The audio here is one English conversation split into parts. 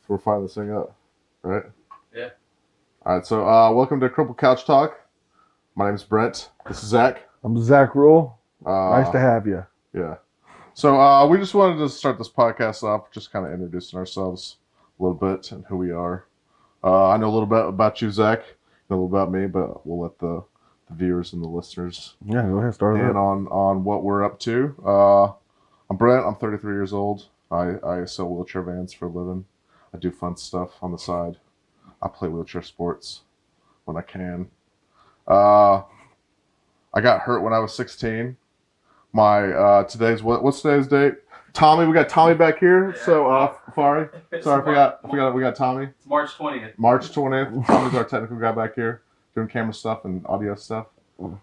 we're firing this thing up, right? Yeah. All right. So, welcome to Cripple Couch Talk. My name's Brent. This is Zack. I'm Zack Ruhl. Nice to Uh, have you. yeah. So, we just wanted to start this podcast off, just kind of introducing ourselves a little bit and who we are. I know a little bit about you, Zack. You know a little about me, but we'll let the viewers and the listeners Yeah, go ahead, start it in up. on what we're up to. I'm Brent. I'm 33 years old. I sell wheelchair vans for a living. I do fun stuff on the side. I play wheelchair sports when I can. I got hurt when I was 16. My what's today's date? Tommy, we got Tommy back here. Yeah. So sorry, we got Tommy. It's March 20th. March 20th. Tommy's our technical guy back here doing camera stuff and audio stuff.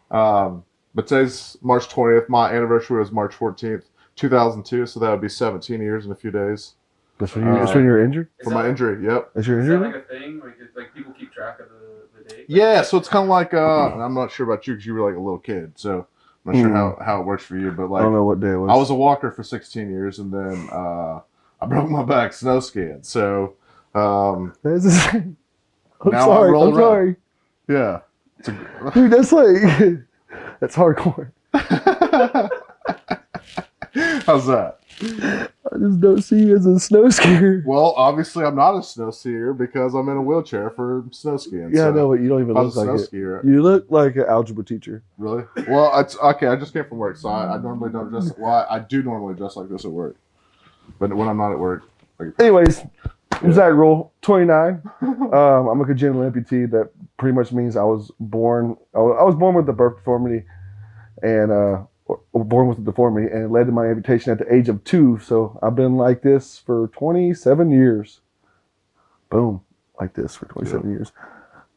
But today's March 20th. My anniversary was March 14th, 2002. So that would be 17 years in a few days. That's when you're injured? For my injury, yep. Is your Is injury? that like a thing? Like people keep track of the date? Yeah, so it's kind of like, and I'm not sure about you because you were like a little kid, so I'm not sure how it works for you, but I like, don't know what day it was. I was a walker for 16 years, and then I broke my back snow skiing, so I'm now sorry. I'm rolling I'm sorry. yeah. Dude, that's like, that's hardcore. How's that? I just don't see you as a snow skier. Well, obviously I'm not a snow skier because I'm in a wheelchair for snow skiing. Yeah, so I know, but you don't even if I look was a like snow it. skier. You look like an algebra teacher. Really? Well, it's okay. I just came from work, so I normally don't dress. Well, I do normally dress like this at work, but when I'm not at work. Anyways, I'm Zack Ruhl, 29. I'm a congenital amputee. That pretty much means I was born with the birth deformity, and or born with a deformity, and it led to my amputation at the age of 2. So I've been like this for 27 years. Boom, like this for 27 years.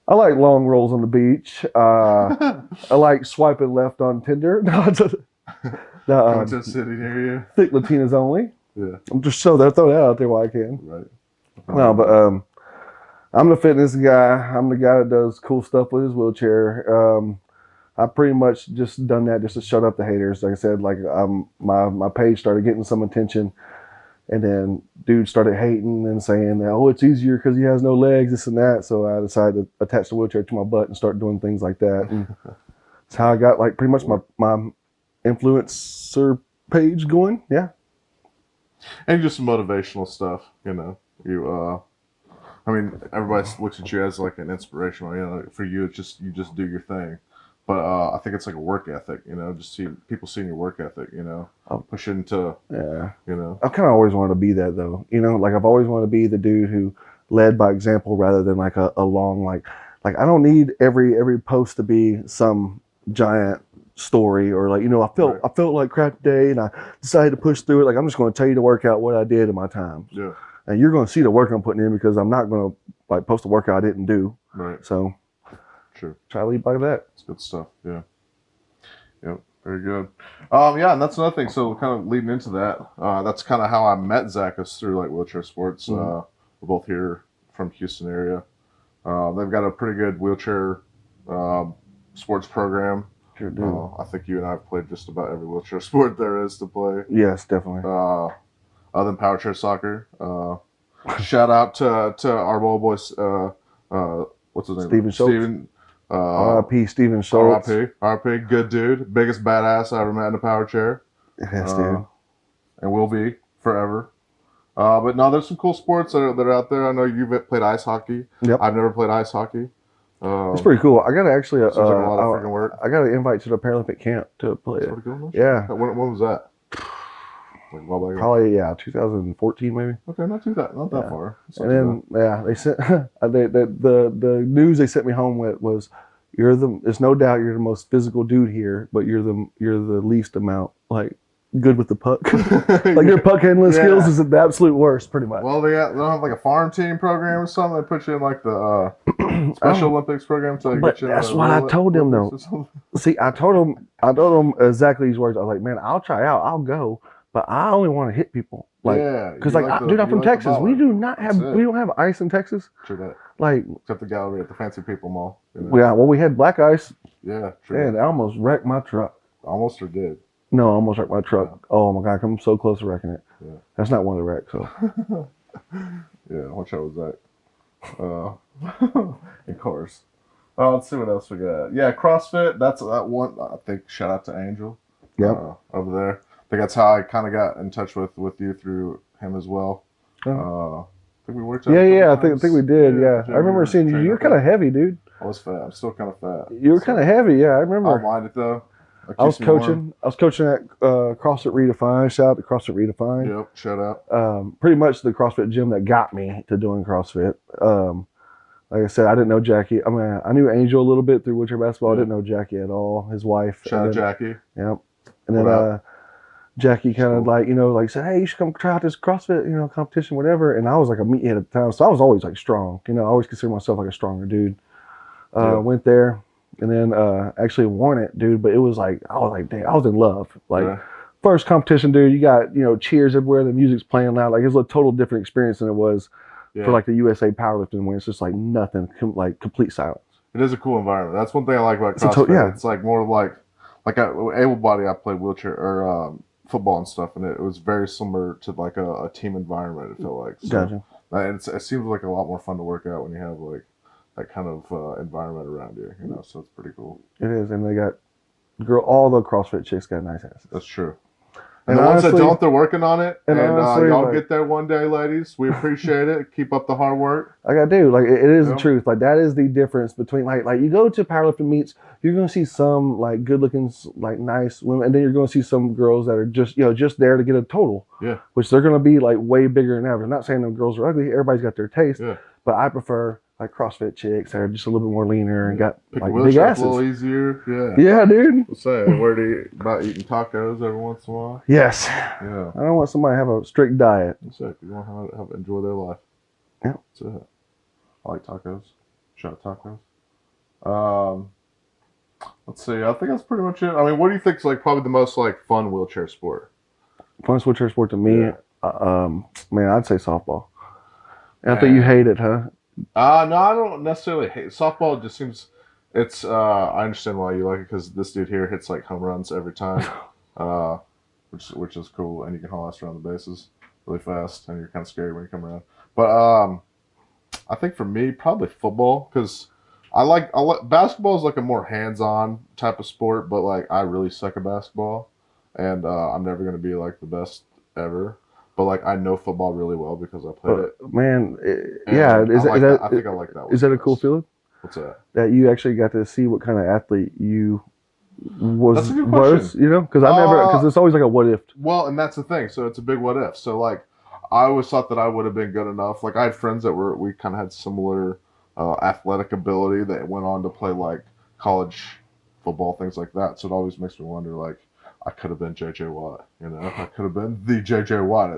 I like long rolls on the beach. I like swiping left on Tinder. Coming to a city near you. Thick Latinas only. Yeah. I'm just throw that out there while I can. Right. No, but I'm the fitness guy. I'm the guy that does cool stuff with his wheelchair. I pretty much just done that just to shut up the haters. Like I said, like my page started getting some attention, and then dudes started hating and saying that, oh, it's easier because he has no legs, this and that. So I decided to attach the wheelchair to my butt and start doing things like that. And that's how I got like pretty much my influencer page going. Yeah. And just some motivational stuff, you know. I mean, everybody looks at you as like an inspirational. You know, for you, you just do your thing. But I think it's like a work ethic, you know. Just people seeing your work ethic, you know, push into, Yeah. you know. I've kind of always wanted to be that though, you know. Like I've always wanted to be the dude who led by example rather than like a long like I don't need every post to be some giant story or like, you know, I felt like crap today and I decided to push through it. Like I'm just going to tell you to work out what I did in my time. Yeah. And you're going to see the work I'm putting in because I'm not going to like post a workout I didn't do. Right. So Sure. try to lead by that. It's good stuff. Yeah. Yep. Very good. Yeah, and that's another thing. So kind of leading into that, that's kind of how I met Zack, is through like wheelchair sports. We're both here from Houston area. They've got a pretty good wheelchair sports program. Sure do. I think you and I have played just about every wheelchair sport there is to play. Yes, definitely. Other than power chair soccer. Shout out to our ball boys. What's his name? Steven Schultz. R.I.P. Steven Schultz. R.I.P. Good dude. Biggest badass I ever met in a power chair. Yes, dude. And will be forever. But no, there's some cool sports that are out there. I know you've played ice hockey. Yep. I've never played ice hockey. It's pretty cool. I got to actually, Seems like a lot of freaking work. I got an invite to the Paralympic camp to play it. Cool, Yeah. When was that? Like, well, Probably 2014 maybe. Okay, not that far. And then they sent the news they sent me home with was there's no doubt you're the most physical dude here, but you're the least amount like good with the puck. Like your puck handling skills is the absolute worst, pretty much. Well, they don't have like a farm team program or something. They put you in like the Special Olympics program to but get you. That's what I told them though. See, I told them exactly these words. I was like, man, I'll try out, I'll go, but I only want to hit people. Like, because dude, I'm from Texas. We don't have ice in Texas. True that. Like, except the gallery at the Fancy People Mall. You know? Yeah, well, we had black ice. Yeah, true. And I almost wrecked my truck. Almost or did? No, I almost wrecked my truck. Yeah. Oh my God, I'm so close to wrecking it. Yeah. That's not one of the wrecks. So. Yeah, watch out with Zack. In course. Oh, let's see what else we got. Yeah, CrossFit. That's that one. I think shout out to Angel. Yep. Over there. I think that's how I kind of got in touch with you through him as well. I think we worked out. Yeah. I think we did. Yeah, I remember seeing you. You're kind of heavy, dude. I was fat. I'm still kind of fat. You were kind of heavy. Yeah, I I don't remember. mind it though. I was coaching. I was coaching at CrossFit Redefined. Shout out to CrossFit Redefined. Yep. Shout out. Pretty much the CrossFit gym that got me to doing CrossFit. Like I said, I didn't know Jackie. I mean, I knew Angel a little bit through wheelchair basketball. I didn't know Jackie at all. His wife. Shout out Jackie. Yep. And then Jackie kind of like said, hey, you should come try out this CrossFit, competition, whatever. And I was like a meathead at the time, so I was always like strong. I always consider myself like a stronger dude. Went there and then actually won it, dude. But it was like I was like, dang, I was in love. Like first competition, dude. You got cheers everywhere. The music's playing loud. Like it was a total different experience than it was. For like the USA powerlifting where it's just like nothing, like complete silence. It is a cool environment. That's one thing I like about CrossFit. It's like more like able body. I played wheelchair or football and stuff, and it was very similar to like a team environment. I feel like. So, gotcha. And it seems like a lot more fun to work out when you have like that kind of environment around you. So it's pretty cool. It is, and they got all the CrossFit chicks got nice asses. That's true. And the ones that don't, they're working on it. And honestly, y'all get there one day, ladies. We appreciate it. Keep up the hard work. Like I do. Like it is the truth. Like that is the difference between like you go to powerlifting meets, you're gonna see some like good looking, like nice women, and then you're gonna see some girls that are just just there to get a total. Yeah. Which they're gonna be like way bigger than average. I'm not saying them girls are ugly. Everybody's got their taste. Yeah. But I prefer like CrossFit chicks that are just a little bit more leaner and got like big asses. A little easier. Yeah. Yeah, dude. We'll say about eating tacos every once in a while. Yes. Yeah. I don't want somebody to have a strict diet. Exactly. You want to enjoy their life. Yeah. That's it. I like tacos. Shout out tacos. Let's see. I think that's pretty much it. I mean, what do you think is like probably the most like fun wheelchair sport? Funnest wheelchair sport to me, man, I'd say softball. And I think you hate it, huh? No, I don't necessarily hate it. Softball. Just seems it's. I understand why you like it because this dude here hits like home runs every time, which is cool, and you can haul ass around the bases really fast, and you're kind of scary when you come around. But I think for me, probably football because I like basketball is like a more hands-on type of sport, but like I really suck at basketball, and I'm never gonna be like the best ever. But like I know football really well because I played it. Man, I think I like that one. Is that a cool feeling? What's that? That you actually got to see what kind of athlete you was. That's a good question. Because because it's always like a what if. Well, and that's the thing. So it's a big what if. So like I always thought that I would have been good enough. Like I had friends that we kind of had similar athletic ability that went on to play like college football, things like that. So it always makes me wonder like. I could have been JJ Watt, I could have been the JJ Watt, I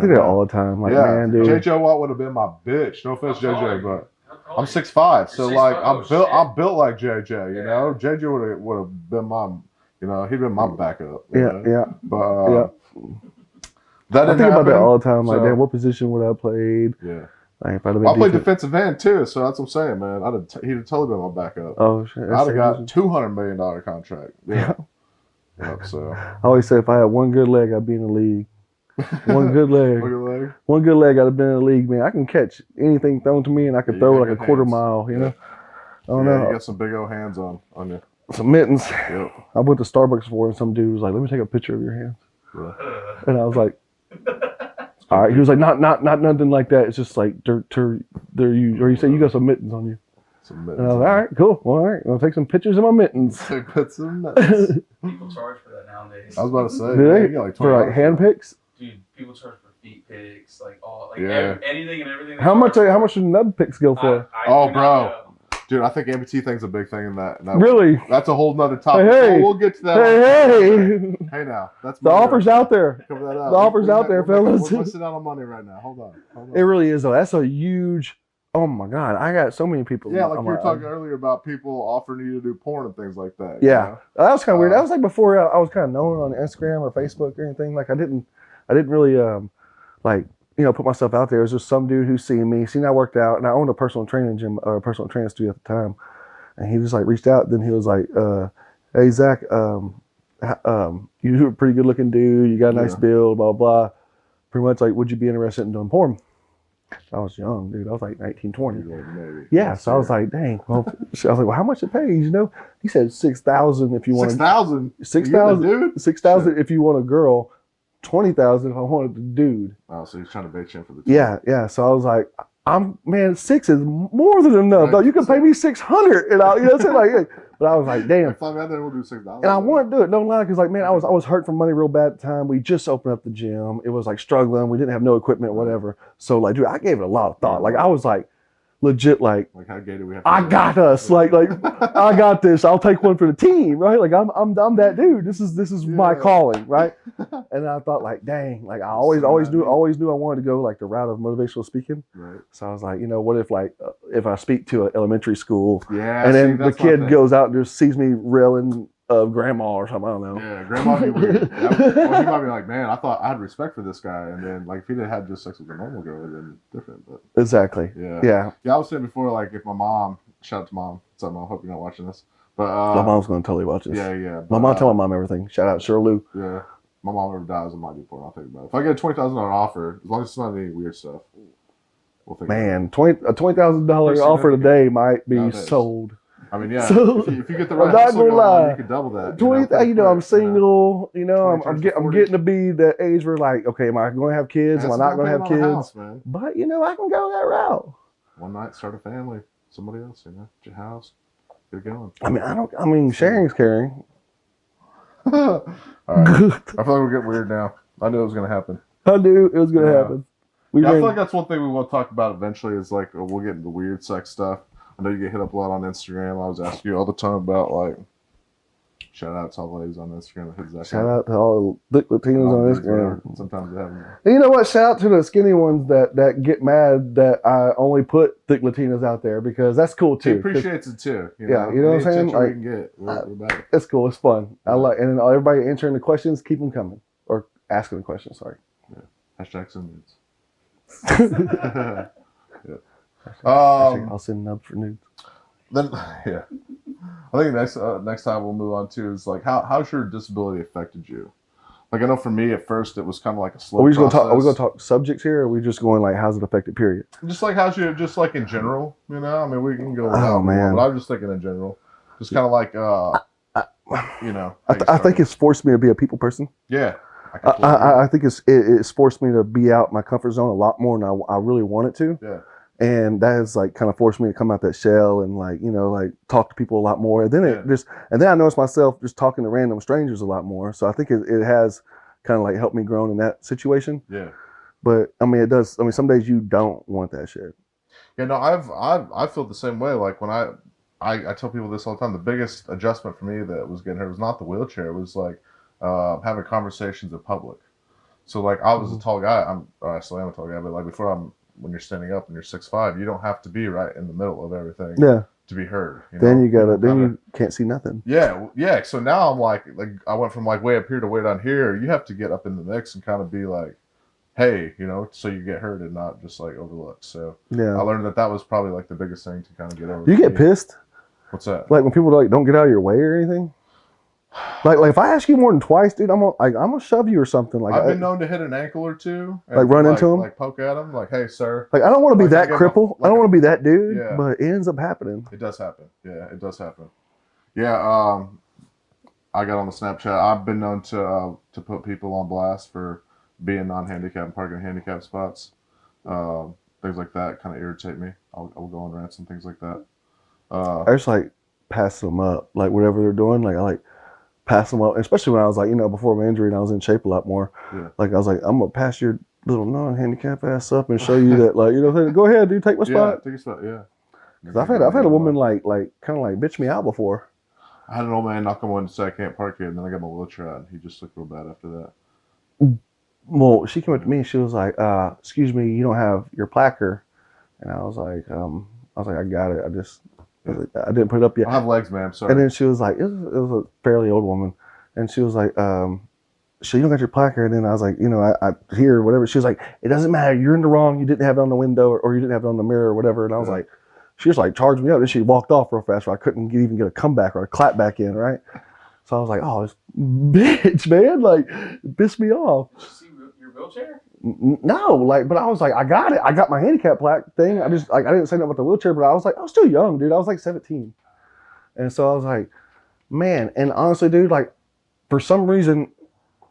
think that all the time. Like, man, dude. JJ Watt would have been my bitch. No offense, JJ, but I'm 6'5", so like I'm built like JJ. JJ would have been my, he'd been my backup. Yeah. But I think about that all the time. Like, damn, what position would I have played? Yeah. Like, if I'd have been I played defensive end too, so that's what I'm saying, man. He'd have totally been my backup. Oh shit! I'd have got $200 million contract. Yeah. Yep, so I always say if I had one good leg, I'd be in the league. One good leg. One good leg, I'd have been in the league, man. I can catch anything thrown to me, and I can throw like a quarter mile. I don't know. You got some big old hands on you. Some mittens. Yep. I went to Starbucks before, and some dude was like, "Let me take a picture of your hands." Yeah. And I was like, "All right." He was like, "Not nothing like that. It's just like there you or you say you got some mittens on you." And I was like, all right, cool. Well, all right, I'll take some pictures of my mittens. Put some mittens. People charge for that nowadays. I was about to say, do they? You got like for like hand pics? Dude, people charge for feet pics, like anything and everything. How much do nub pics go for? Bro. Dude, I think amputee thing's a big thing in that. Really? That's a whole nother topic. Hey. We'll get to that. Hey, now. That's the offer's out there. Cover that up. The offer's out there, fellas. We're missing out on money right now. Hold on. It really is, though. That's a huge... Oh, my God. I got so many people. Yeah, like you were talking earlier about people offering you to do porn and things like that. Yeah. That was kind of weird. That was like before I was kind of known on Instagram or Facebook or anything. Like, I didn't really, put myself out there. It was just some dude who's seen I worked out, and I owned a personal training gym, or a personal training studio at the time. And he just like reached out. Then he was like, "Hey Zach, you're a pretty good looking dude. You got a nice build, blah blah. Pretty much like, would you be interested in doing porn?" I was young, dude. I was like 19, 20. Maybe. Yeah, so I was like, dang. Well, I was like, well, how much it pays? You know, he said 6,000 if you want 6,000. 6,000, dude. 6,000 if you want a girl, 20,000 if I wanted a dude. Oh, so he's trying to bait you in for the. Yeah. So I was like, man, 6 is more than enough. Right. Though you can pay me 600, and you know what I'm saying? Like, but I was like, damn. Fly me out there, we'll do $6. And I wanted to do it, don't lie, because like, man, I was hurt for money real bad at the time. We just opened up the gym. It was like struggling. We didn't have no equipment, whatever. So like, dude, I gave it a lot of thought. Like I was like, legit, like how gay do we have? I got us. Like I got this. I'll take one for the team, right? Like I'm that dude. This is my calling, right? And I thought like, dang, like I always knew I wanted to go like the route of motivational speaking. Right. So I was like, you know, what if like if I speak to an elementary school, and then the kid goes out and just sees me railing grandma or something. I don't know. Yeah, grandma be weird. Well, he might be like, man, I thought I had respect for this guy, and then like if he had just sex with a normal girl, it'd been different. But exactly. Yeah. I was saying before, like if my mom, shout out to mom, what's up, mom? Hope you're not watching this. But my mom's gonna totally watch this. Yeah. My mom tell my mom everything. Shout out Shirley. Yeah. My mom ever dies, I might do porn. I'll think about it. If I get a $20,000 offer, as long as it's not any weird stuff, we'll think. Man, a $20,000 offer today might be sold. I mean, yeah. So, if you get the right, I'm not gonna lie. You could double that. 20, you know, I'm single. You know, I'm getting to be that age where like, okay, am I going to have kids? Am I not going to have kids? House, but you know, I can go that route. One night, start a family. Somebody else, you know, get your house, get it going. I mean, sharing's caring. All right. I feel like we're getting weird now. I knew it was going to happen. I knew it was going to happen. I feel like that's one thing we will talk about eventually is like we'll get into weird sex stuff. I know you get hit up a lot on Instagram. I was asking you all the time about like shout out to all the ladies on Instagram that hit Zack. Shout out to all the Latinos on Instagram. Sometimes they have. And you know what? Shout out to the skinny ones that get mad that I only put thick Latinos out there because that's cool too. He appreciates it too. You know what I'm saying? Like, we can get. We're about it. It's cool. It's fun. I like, and then everybody answering the questions, keep them coming or asking the questions. Sorry. Yeah. Hashtag some nudes. Yeah. I'll send nubs for nudes. Then, yeah. I think next time we'll move on to is like how's your disability affected you? Like I know for me at first it was kind of like a slow. Are we gonna talk subjects here? Or are we just going like how's it affected? Period. Just like how's you just like in general, you know? I mean we can go. Oh man, but I was just thinking in general, just kind of like you know. I think it's forced me to be a people person. Yeah. I think it's forced me to be out my comfort zone a lot more than I really wanted to. Yeah. And that has like kind of forced me to come out that shell and like, you know, like talk to people a lot more. And then then I noticed myself just talking to random strangers a lot more. So I think it has kind of like helped me grow in that situation. Yeah. But I mean, it does. I mean, some days you don't want that shit. Yeah, no, I feel the same way. Like when I tell people this all the time, the biggest adjustment for me that was getting hurt was not the wheelchair. It was like having conversations in public. So like I was a tall guy. I still am a tall guy, but like when you're standing up and you're 6'5", you don't have to be right in the middle of everything. Yeah. To be heard. Then you can't see nothing. Yeah. So now I'm like I went from like way up here to way down here. You have to get up in the mix and kind of be like, hey, you know, so you get heard and not just like overlooked. So I learned that was probably like the biggest thing to kind of get over. You get pissed? What's that? Like when people like don't get out of your way or anything? Like if I ask you more than twice, dude, I'm gonna shove you or something. Like I've been known to hit an ankle or two, and like run into him, like poke at him, like, "Hey, sir." Like I don't want to be that cripple. I don't want to be that dude. Yeah. But it ends up happening. It does happen. Yeah, it does happen. Yeah. I got on the Snapchat. I've been known to put people on blast for being non-handicapped and parking in handicapped spots. Things like that kind of irritate me. I'll go on rants and things like that. I just like pass them up, like whatever they're doing. Like I like. Pass them up, especially when I was like, you know, before my injury and I was in shape a lot more. Yeah. Like I was like, I'm gonna pass your little non-handicap ass up and show you that, like, you know, go ahead, dude, take my spot. Take your spot, yeah. Because I've had a woman like kind of like bitch me out before. I had an old man knock on one and say I can't park here, and then I got my wheelchair out, and he just looked real bad after that. Well, she came up to me and she was like, "Excuse me, you don't have your placard," and I was like, I got it. I didn't put it up yet. I have legs, man. Sorry. And then she was like, it was a fairly old woman. And she was like, so you don't got your placard? And then I was like, you know, I hear whatever. She was like, it doesn't matter. You're in the wrong. You didn't have it on the window or you didn't have it on the mirror or whatever. And I was like, she just like charged me up. And she walked off real fast so I couldn't even get a comeback or a clap back in, right? So I was like, oh, this bitch, man. Like, it pissed me off. Did you see your wheelchair? No, like, but I was like, I got it. I got my handicap plaque thing. I just like I didn't say nothing about the wheelchair, but I was like, I was still young, dude. I was like 17, and so I was like, man. And honestly, dude, like for some reason,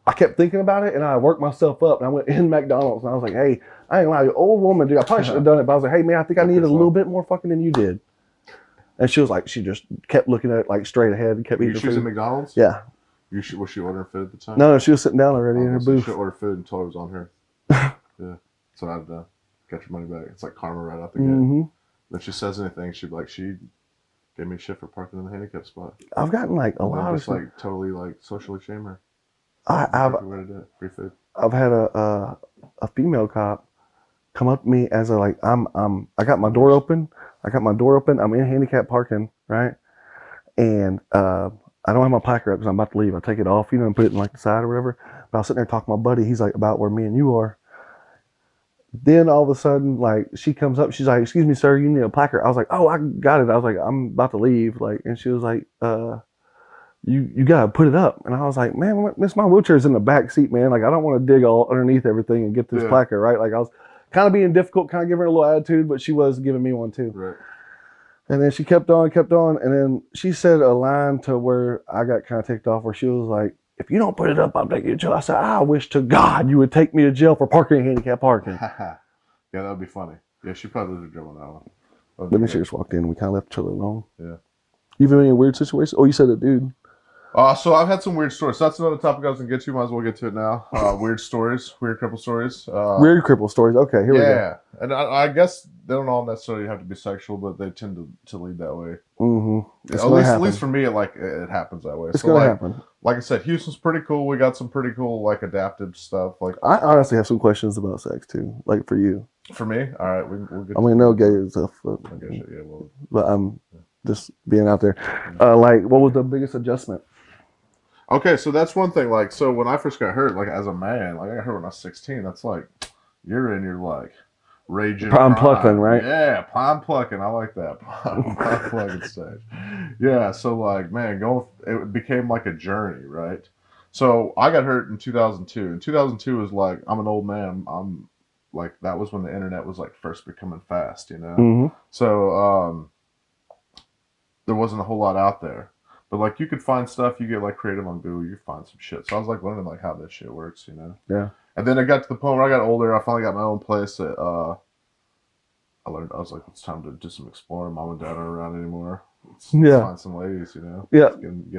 I kept thinking about it, and I worked myself up, and I went in McDonald's, and I was like, hey, I ain't gonna lie, you old woman, dude. I probably should have done it, but I was like, hey, man, I think I needed a little bit more fucking than you did. And she was like, she just kept looking at it like straight ahead and kept eating. She was at McDonald's. Yeah. Was she ordering food at the time? No, she was sitting down already in her booth. She ordered food and told her it was on her. Yeah. So I'd get your money back. It's like karma right out the gate. Mm-hmm. If she says anything, she'd be like, she gave me shit for parking in the handicap spot. I've gotten like a lot of just like totally like socially shame her. I've free food. I've had a female cop come up to me as a like I got my door open. I'm in handicap parking, right? And I don't have my placard up because I'm about to leave. I take it off, and put it in like the side or whatever. But I was sitting there talking to my buddy. He's like, about where me and you are. Then all of a sudden, like, she comes up. She's like, excuse me, sir, you need a placard. I was like, oh, I got it. I was like, I'm about to leave. Like, and she was like, you got to put it up. And I was like, man, my wheelchair's in the back seat, man. Like, I don't want to dig all underneath everything and get this placard, right? Like, I was kind of being difficult, kind of giving her a little attitude, but she was giving me one too. Right. And then she kept on, and then she said a line to where I got kind of ticked off, where she was like, if you don't put it up, I'll take you to jail. I said, I wish to God you would take me to jail for parking in handicap parking. Yeah, that would be funny. Yeah, she probably lose her job on that one. Then she just walked in and we kind of left each other alone. Yeah. You have any weird situations? Oh, you said a dude. So I've had some weird stories. So that's another topic I was going to get to. Might as well get to it now. Weird stories. Weird cripple stories. Weird cripple stories. Okay, here we go. Yeah. And I guess they don't all necessarily have to be sexual, but they tend to lead that way. Mm-hmm. At least for me, it happens that way. It's going to happen. Like I said, Houston's pretty cool. We got some pretty cool, like, adaptive stuff. Like, I honestly have some questions about sex, too. Like, for you. For me? All right. We'll get no gay stuff. But I'm just being out there. Like, what was the biggest adjustment? Okay, so that's one thing. Like, so when I first got hurt, like, as a man, like, I got hurt when I was 16. That's like, you're in your, like, raging prime plucking, right? Yeah, prime plucking. I like that. Prime plucking stage. Yeah, so, like, man, it became like a journey, right? So I got hurt in 2002. And 2002 was like, I'm an old man. I'm like, that was when the internet was, like, first becoming fast, Mm-hmm. So there wasn't a whole lot out there. But, like, you could find stuff. You get, like, creative on Google. You find some shit. So I was, like, learning, like, how this shit works, Yeah. And then it got to the point where I got older. I finally got my own place that I learned. I was like, it's time to do some exploring. Mom and Dad aren't around anymore. Let's find some ladies, Yeah.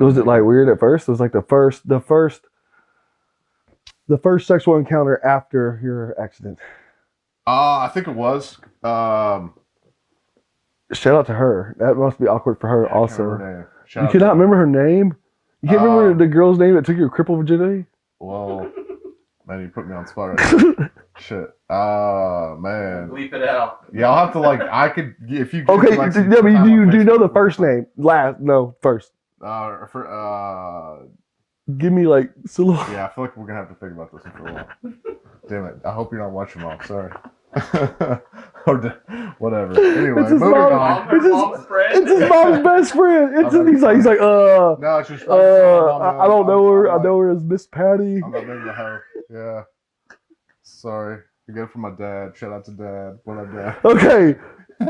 Was it, like, weird at first? It was, like, the first sexual encounter after your accident. I think it was. Shout out to her. That must be awkward for her also. You cannot remember her name? You can't remember the girl's name that took your cripple virginity? Well, man, you put me on the spot right now. Shit. Man. Bleep it out. Yeah, I'll have to, like, I could, if you... Okay, but do you know the first name? First. Give me, like, yeah, I feel like we're going to have to think about this one for a while. Damn it. I hope you're not watching, Mom. Sorry. Or whatever. Anyway, moving on. It's his mom's best friend. He's like, no, it's just I don't know her. I know her as Miss Patty. I'm not making the hoe. Yeah. Sorry. You get it from my dad. Shout out to Dad. What up, Dad? Okay.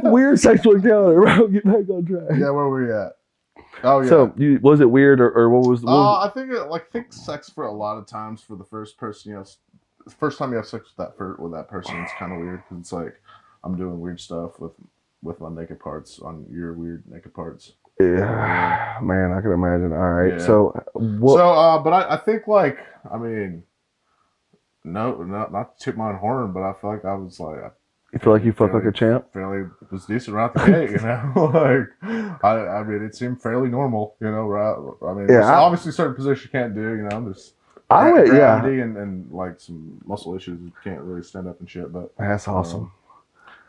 Weird sexual encounter. Get back on track. Yeah, where were we at? Oh yeah. So, was it weird or what was? I think sex for a lot of times for the first person, the first time you have sex with that person, it's kind of weird because it's like I'm doing weird stuff with my naked parts on your weird naked parts. Yeah, man, I can imagine. All right, yeah. So but I think, like, I mean, no, not to toot my own horn, but I feel like I was like. You feel like you fucked like a champ? Fairly was decent right out the gate, Like, I mean, it seemed fairly normal, right? I mean, there's obviously certain positions you can't do, There's gravity and like some muscle issues you can't really stand up and shit. But that's awesome.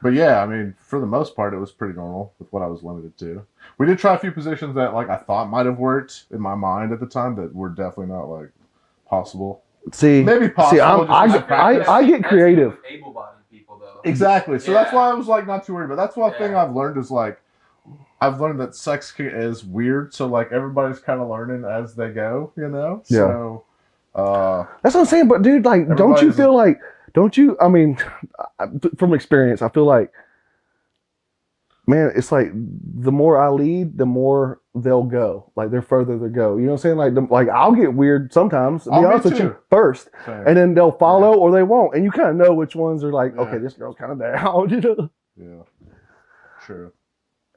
But yeah, I mean, for the most part, it was pretty normal with what I was limited to. We did try a few positions that, like, I thought might have worked in my mind at the time that were definitely not, like, possible. Maybe possible. I get creative. Able-bodied people, though. Exactly. So that's why I was, like, not too worried. But that's one thing I've learned is, like, I've learned that sex is weird. So, like, everybody's kind of learning as they go, Yeah. So, that's what I'm saying. But, dude, like, don't you feel like Don't you? I mean, from experience, I feel like, man, it's like the more I lead, the more they'll go. Like they're further to go. You know what I'm saying? Like I'll get weird sometimes. To be Oh, me honest with too. you, first, Same. and then they'll follow or they won't, and you kind of know which ones are like, Yeah. okay, this girl's kind of down, you know. Yeah. True.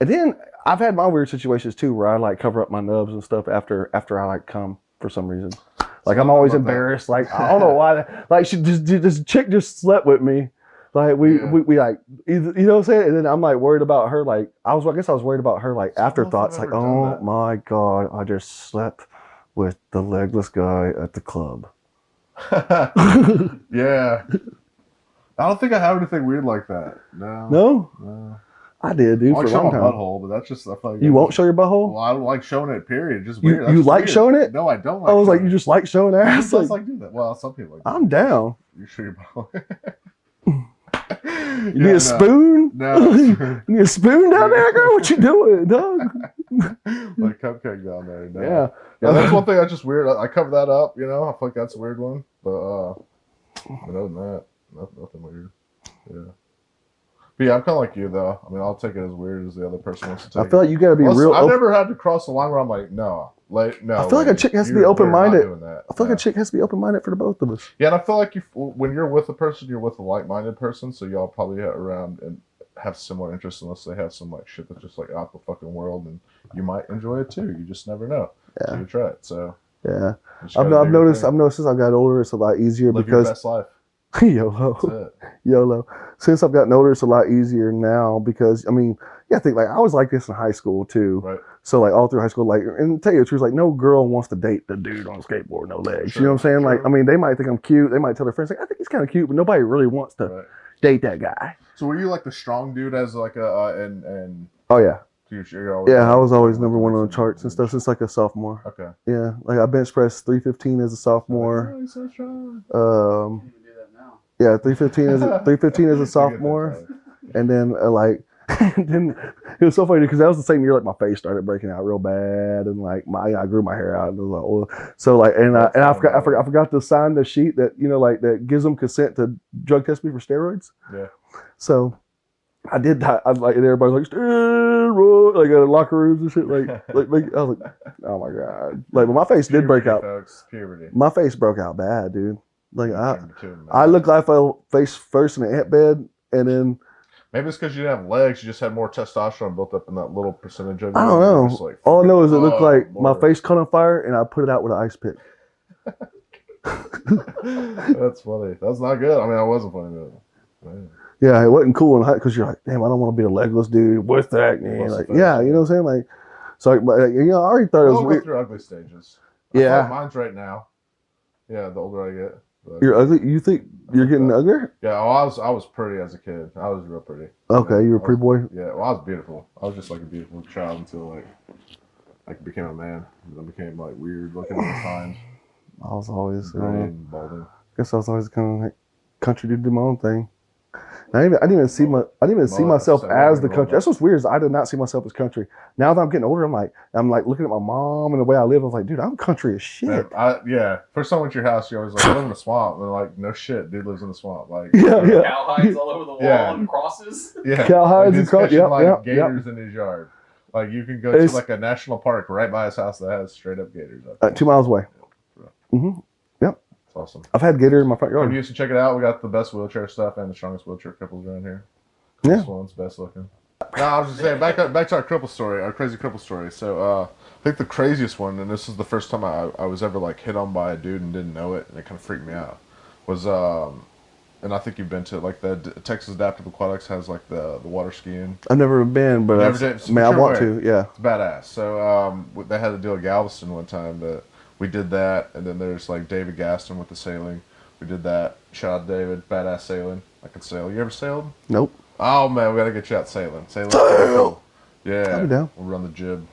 And then I've had my weird situations too, where I like cover up my nubs and stuff after I like come for some reason. Like So I'm always about that. embarrassed. Like I don't know why. Like she just this chick just slept with me. Like we like either, you know what I'm saying. And then I'm like worried about her. Like I guess I was worried about her. Like I don't know if afterthoughts. I've Like ever done oh that. my god, I just slept with the legless guy at the club. Yeah. I don't think I have anything weird like that. No. No, I did, dude, I for like a long showing my time. butthole, but that's just I feel like You won't show your butthole? Well, I don't like showing it. Period. Just You- weird. That's you just like weird. showing it? No, I don't like. I was like, showing you it. just like showing Who ass? does Like, like do that? Well, some people like. Do I'm that. down. You show your butthole. You need a spoon? No. You need a spoon down there, girl? What you doing, dog? Like cupcake down there. No. Yeah. Yeah, that's one thing that's just weird. I cover that up, you know. I feel like that's a weird one, but other than that, nothing weird. Yeah. But yeah, I'm kind of like you though. I mean, I'll take it as weird as the other person wants to take I feel like you gotta be real. I've never had to cross the line where I'm like, no, no. I feel like a chick has to be we're not open-minded. doing that. I feel like Yeah. a chick has to be open-minded for the both of us. Yeah, and I feel like when you're with a person, you're with a like-minded person, so y'all probably around and have similar interests, unless they have some like shit that's just like out the fucking world, and you might enjoy it too. You just never know. Yeah. So you try it. So Yeah, you just I've gotta do your noticed. thing. I've noticed since I've got older, it's a lot easier Live your because best life. YOLO, That's it. YOLO. Since I've gotten older, it's a lot easier now because I mean, yeah, I think like I was like this in high school too. Right. So like all through high school, like, and to tell you the truth, like no girl wants to date the dude on a skateboard, no legs. Sure, You know what I'm saying? sure. Like, I mean, they might think I'm cute. They might tell their friends like, I think he's kind of cute, but nobody really wants to Right. date that guy. So were you like the strong dude as like a and Oh yeah, you're always yeah. I was always number one on the charts and stuff since like a sophomore. Okay. Yeah, like I bench pressed 315 as a sophomore. Oh, you're so strong. Um, You can do that now. yeah, 315 as a 315 as You a get that sophomore, tight. and then like, and then it was so funny because that was the same year like my face started breaking out real bad, and like I grew my hair out, and it was like, oh, so like, and I forgot to sign the sheet that like that gives them consent to drug test me for steroids. Yeah. So I did that. I was like, and everybody's like, steroid, like at locker rooms and shit. Like I was like, oh my god, like, but my face did break Puberty, out. folks. Puberty. My face broke out bad, dude. Like Too, I looked like I fell face first in the ant bed, and then maybe it's because you didn't have legs. You just had more testosterone built up in that little percentage of you. I don't and you're know. just like, All I know is it looked like my more. face caught on fire, and I put it out with an ice pick. That's funny. That's not good. I mean, I wasn't funny, but man. Yeah, it wasn't cool because you're like, damn, I don't want to be a legless dude with acne. What's the Like, face? yeah, you know what I'm saying? Like, so but, I already thought it was I'll go weird. through ugly stages. I feel Yeah. like mine's right now. Yeah, the older I get. You're ugly. You think you're getting uglier? Yeah, I was pretty as a kid. I was real pretty. Okay, you were a pretty boy. Yeah, well, I was beautiful. I was just like a beautiful child until like I became a man. And then became like weird looking at times. I was always, Gray and balding. guess I was always kind of like country dude, do my own thing. And I didn't even see myself as the country. That's what's weird is I did not see myself as country. Now that I'm getting older, I'm like looking at my mom and the way I live. I was like, dude, I'm country as shit. Yeah. First time I went to your house, you always like, I live in the swamp. And they're like, no shit, dude lives in the swamp. Like, Yeah. Cowhides all over the wall Yeah. and crosses. yeah. Cowhides Like, and cross. catching, Yep, like yep, gators in his yard. Like you can go It's- to like a national park right by his house that has straight up gators. Up there. 2 miles away. hmm Yep. It's awesome. I've had gator in my front If yard. you used to check it out, we got the best wheelchair stuff and the strongest wheelchair cripples around here. Yeah. Coolest ones, best looking. No, I was just saying, back to our cripple story, our crazy cripple story. So, I think the craziest one, and this is the first time I was ever like hit on by a dude and didn't know it, and it kind of freaked me out, was, and I think you've been to it, like the Texas Adaptive Aquatics has like the water skiing. I've never been, but Never did. man, I Sure want way. to. Yeah. It's badass. So they had to do a Galveston one time that we did that, and then there's like David Gaston with the sailing. We did that. Shout out David, badass sailing. I can sail. You ever sailed? Nope. Oh man, we gotta get you out sailing. Sailing. Sail! Yeah. I'll be down. We'll run the jib.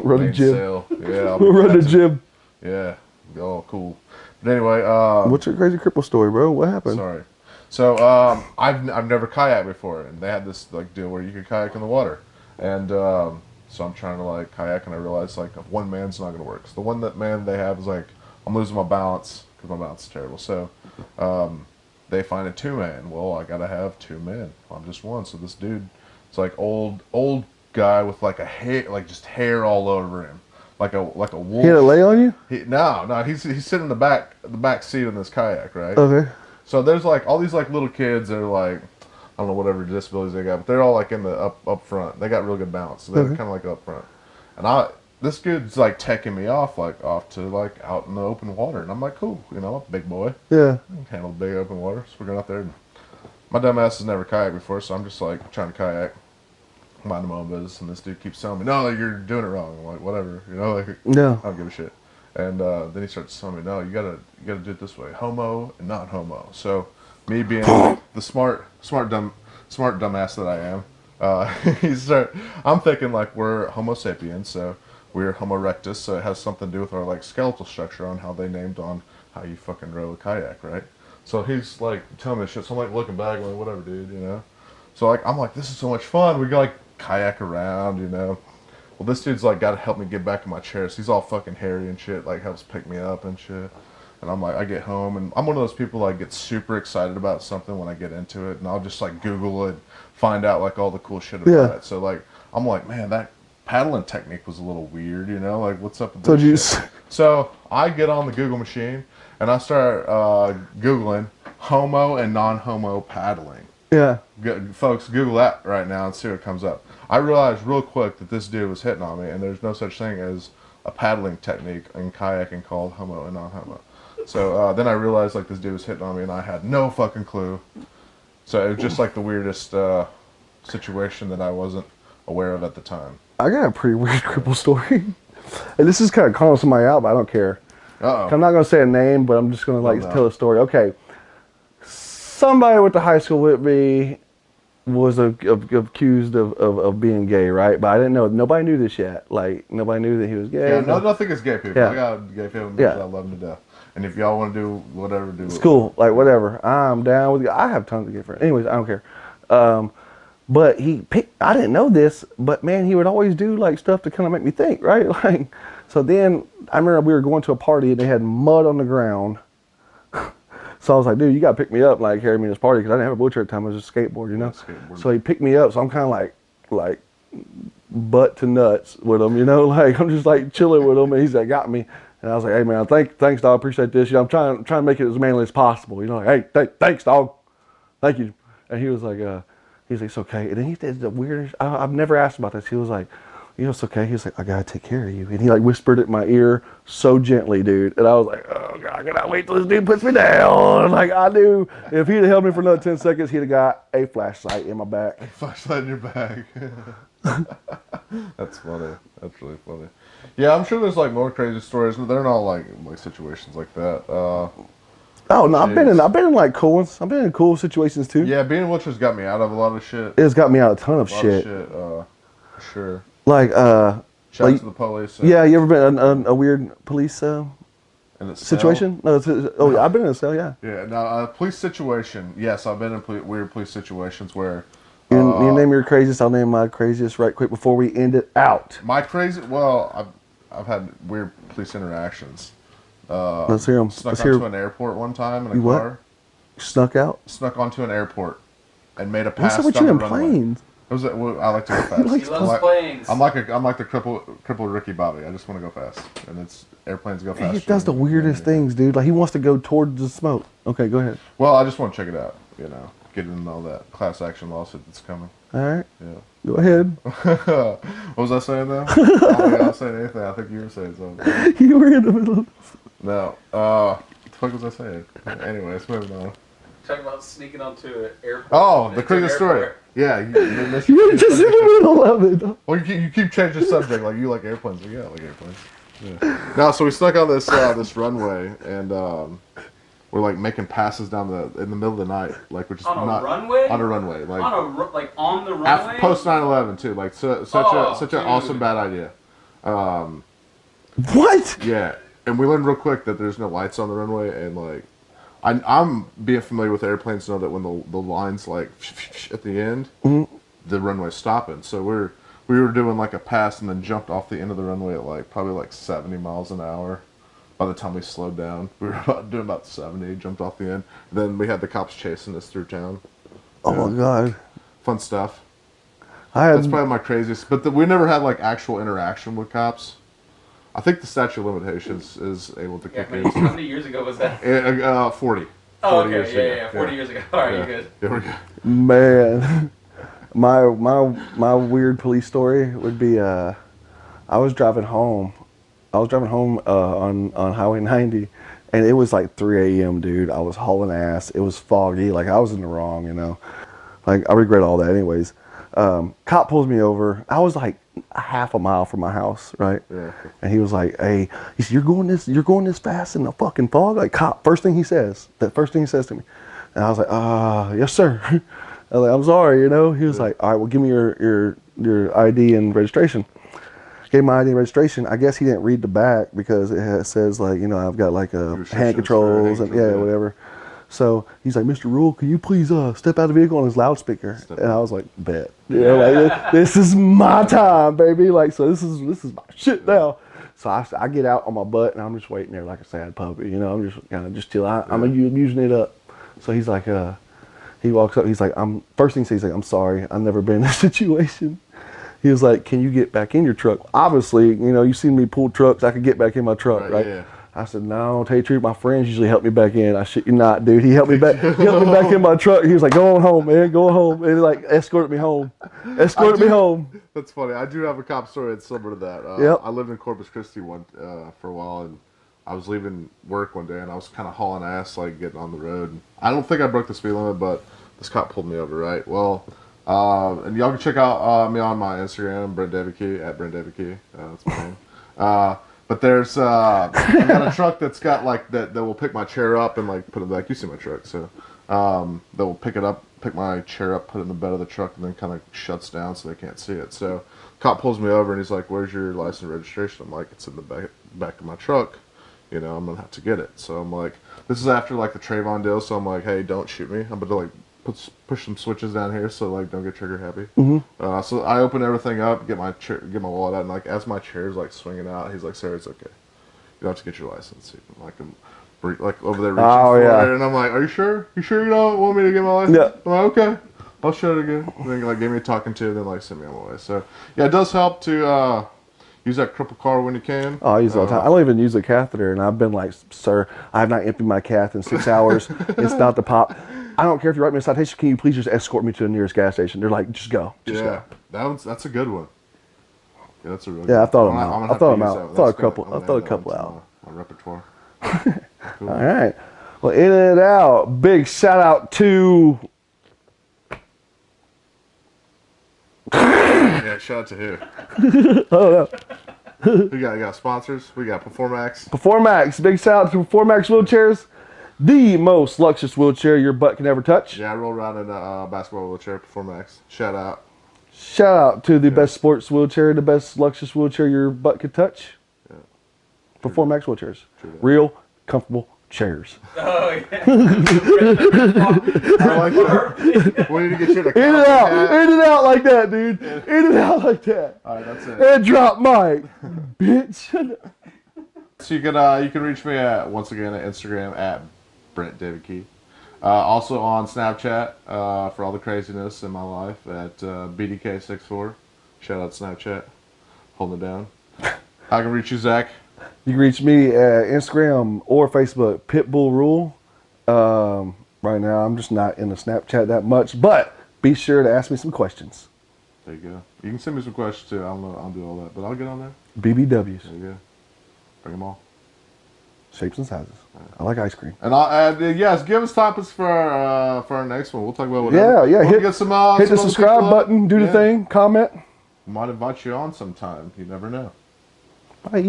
Run the Main gym. sail. Yeah. I'll We'll be run the captain. gym. Yeah. Oh, cool. But anyway, What's your crazy cripple story, bro? What happened? sorry. So I've never kayaked before, and they had this like deal where you could kayak in the water, and so I'm trying to like kayak, and I realized like one man's not gonna work. So the one man they have is like I'm losing my balance because my balance is terrible. So they find a 2-man. Well, I gotta have 2 men. I'm just one. So this dude, it's like old guy with like a hair, like just hair all over him, like a wolf. He had to lay on you? No, he's sitting in the back seat in this kayak, right? Okay. So there's like all these like little kids that are like, I don't know whatever disabilities they got, but they're all like in the up front. They got real good balance, so they're kind of like up front. And this dude's like taking me off to like out in the open water, and I'm like, cool, you know, big boy, Yeah. I can handle big open water. So we're going out there. And my dumb ass has never kayaked before, so I'm just like trying to kayak, minding my own business, and this dude keeps telling me, no, you're doing it wrong. I'm like, whatever, you know, like Yeah. I don't give a shit. And then he starts telling me, no, you gotta do it this way, homo and not homo. So me being like the smart dumbass that I am, I'm thinking like we're Homo sapiens, so we're Homo erectus, so it has something to do with our like skeletal structure on how they named on how you fucking row a kayak, right? So he's like telling me this shit, so I'm like looking back, like whatever, dude, you know. So like I'm like, this is so much fun. We go like kayak around, you know. Well, this dude's like got to help me get back in my chair. So he's all fucking hairy and shit, like helps pick me up and shit. And I'm like, I get home and I'm one of those people like get super excited about something when I get into it, and I'll just like Google it, find out like all the cool shit about it. So like I'm like, man, that paddling technique was a little weird, you know, like what's up with this shit? So I get on the Google machine and I start Googling homo and non-homo paddling. Yeah. Folks, Google that right now and see what comes up. I realized real quick that this dude was hitting on me, and there's no such thing as a paddling technique in kayaking called homo and non-homo. So then I realized like this dude was hitting on me, and I had no fucking clue. So it was just like the weirdest situation that I wasn't aware of at the time. I got a pretty weird cripple story. And this is kind of calling somebody out, but I don't care. Uh-oh. I'm not going to say a name, but I'm just going to like tell a story. Okay. Somebody went to high school with me was accused of being gay, right? But I didn't know. Nobody knew this yet. Like, nobody knew that he was gay. Yeah, nothing is gay people. Yeah. I got gay people. Yeah. I love them to death. And if y'all want to do whatever, do It's it. cool. Like, whatever. I'm down with you. I have tons of gay friends. Anyways, I don't care. But I didn't know this, but man, he would always do like stuff to kind of make me think, right? Like, so then I remember we were going to a party and they had mud on the ground. So I was like, dude, you got to pick me up and like carry me to this party because I didn't have a wheelchair at the time. I was just a skateboard, you know? So he picked me up. So I'm kind of like butt to nuts with him, you know? Like I'm just like chilling with him and he's like, got me. And I was like, hey man, thanks dog, appreciate this. You know, I'm trying to make it as manly as possible. You know, like, hey, thanks dog. Thank you. And he was like, it's okay. And then he did the weirdest, I've never asked about this. He was like, you know, it's okay. He was like, I gotta take care of you. And he like whispered at my ear so gently, dude. And I was like, oh God, I cannot wait till this dude puts me down. Like I knew if he'd have held me for another 10 seconds, he'd have got a flashlight in my back. A flashlight in your bag. That's funny. That's really funny. Yeah, I'm sure there's like more crazy stories, but they're not like situations like that. Oh no, I've been in like cool ones. I've been in cool situations too. Yeah, being in wheelchairs got me out of a lot of shit. It's got me out of a ton of shit. For sure. Like Shout out to the police. Yeah, you ever been in a weird police in a situation? No, yeah, I've been in a cell. Yeah. Yeah. Now, a police situation. Yes, I've been in weird police situations where. You name your craziest. I'll name my craziest right quick before we end it out. My crazy. Well, I've had weird police interactions. Let's hear them. Snuck onto an airport one time in a car. Snuck out? Snuck onto an airport and made a pass. What's up with you in planes? I like to go fast. He loves planes. I'm like the crippled Ricky Bobby. I just want to go fast, and it's airplanes go fast. He does the weirdest things, dude. Like he wants to go towards the smoke. Okay, go ahead. Well, I just want to check it out. You know, get into all that class action lawsuit that's coming. All right. Yeah. Go ahead. What was I saying though? I don't think I was saying anything. I think you were saying something. You were in the middle of this. No. What the fuck was I saying? Anyways, moving on. Talking about sneaking onto an airport. Oh, the craziest story. Yeah, you were just in the middle of it. Well, you keep changing the subject. Like you like airplanes. Like, yeah, I like airplanes. Yeah. No, so we snuck on this this runway, and we're like making passes down in the middle of the night, like which is on not a runway. On a runway, like on the runway. Post 9/11 too, like such an awesome bad idea. What? Yeah, and we learned real quick that there's no lights on the runway, and like. I'm being familiar with airplanes to know that when the line's like at the end, the runway's stopping. So we were doing like a pass and then jumped off the end of the runway at like probably like 70 miles an hour, by the time we slowed down, we were doing about 70. Jumped off the end. Then we had the cops chasing us through town. Oh my God. Fun stuff. That's probably my craziest. But we never had like actual interaction with cops. I think the statute of limitations is able to kick in. How many years ago was that? 40. Oh, 40 years okay, ago. yeah, 40 years ago. All right, you're good. Yeah, we're good. Man, my weird police story would be I was driving home. On Highway 90, and it was like 3 a.m. dude. I was hauling ass. It was foggy. Like I was in the wrong, you know. Like I regret all that, anyways. Cop pulls me over. I was like a half a mile from my house, right? Yeah. And he was like, "Hey," he said, "You're going this fast in the fucking fog?" Like cop, first thing he says to me, and I was like, yes, sir." I was like, "I'm sorry," you know. He was like, "All right, well, give me your ID and registration." Gave my ID and registration. I guess he didn't read the back because it says like, you know, I've got like a hand controls and whatever. So he's like, "Mr. Ruhl, can you please step out of the vehicle on his loudspeaker?" And I was like, "Bet." You know, like this is my time, baby. Like, so this is my shit now. So I get out on my butt and I'm just waiting there like a sad puppy. You know, I'm just kind of just chill. I'm using it up. So he's like, he walks up. He's like, first thing he says, he's like, "I'm sorry, I've never been in this situation." He was like, "Can you get back in your truck?" Obviously, you know, you've seen me pull trucks. I could get back in my truck, right? Yeah. I said, "No, tell you the truth, my friends usually help me back in." I shit you not, dude. He helped me back. He helped me back in my truck. He was like, "Go on home, man. Go on home." And he like escorted me home. Me home. That's funny. I do have a cop story that's similar to that. Yep. I lived in Corpus Christi for a while, and I was leaving work one day, and I was kind of hauling ass, like getting on the road. I don't think I broke the speed limit, but this cop pulled me over, right? Well, and y'all can check out me on my Instagram, Brent Devike, at Brent Devike. That's my name. But there's I got a truck that's got like that will pick my chair up and like put it back. You see my truck, so that will pick my chair up, put it in the bed of the truck, and then kind of shuts down so they can't see it. So cop pulls me over and he's like, "Where's your license and registration?" I'm like, "It's in the back of my truck. You know, I'm gonna have to get it." So I'm like, this is after like the Trayvon deal, so I'm like, "Hey, don't shoot me. I'm gonna like push some switches down here so like don't get trigger happy." Mm-hmm. So I open everything up, get my wallet out, and like as my chair's like swinging out, he's like, "Sir, it's okay. You don't have to get your license." Like I'm like over there reaching for it, and I'm like, "Are you sure? You sure you don't want me to get my license?" Yeah. I'm like, "Okay, I'll show it again." And then like gave me a talking to, then like sent me on my way. So yeah, it does help to use that Cripple car when you can. Oh, I use it all the time. I don't even use a catheter, and I've been like, "Sir, I have not emptied my cath in 6 hours. It's not the pop. I don't care if you write me a citation. Can you please just escort me to the nearest gas station?" They're like, "Just go. Just go." That's a good one. Yeah, that's a really Yeah, I good thought one. them out. I'm I gonna thought them have to out. use I thought a that. couple. I'm I gonna thought a add that couple to out. my repertoire. Cool. All right. Well, in and out. Big shout out to. Yeah, shout out to who? Oh no. We got sponsors. We got Performax. Performax. Big shout out to Performax wheelchairs. The most luxurious wheelchair your butt can ever touch. Yeah, I roll around in a basketball wheelchair. Performax. Shout out. Shout out to the best sports wheelchair, the best luxurious wheelchair your butt could touch. Yeah. Performax wheelchairs. Real comfortable chairs. Oh, yeah. I like that. We need to get you to In and out like that, dude. In and out like that. All right, that's it. And drop mic, bitch. So you can reach me at once again at Instagram at Brent Devike. Also on Snapchat for all the craziness in my life at BDK64. Shout out Snapchat, holding it down. I can reach you, Zack. You can reach me at Instagram or Facebook, Pitbull Ruhl. Right now, I'm just not in the Snapchat that much, but be sure to ask me some questions. There you go. You can send me some questions too. I don't know. I'll do all that, but I'll get on there. BBWs. There you go. Bring them all. Shapes and sizes. I like ice cream. And yes, give us topics for our next one. We'll talk about whatever. Yeah. We'll get some, hit the subscribe button. Do the thing. Comment. Might invite you on sometime. You never know. Bye.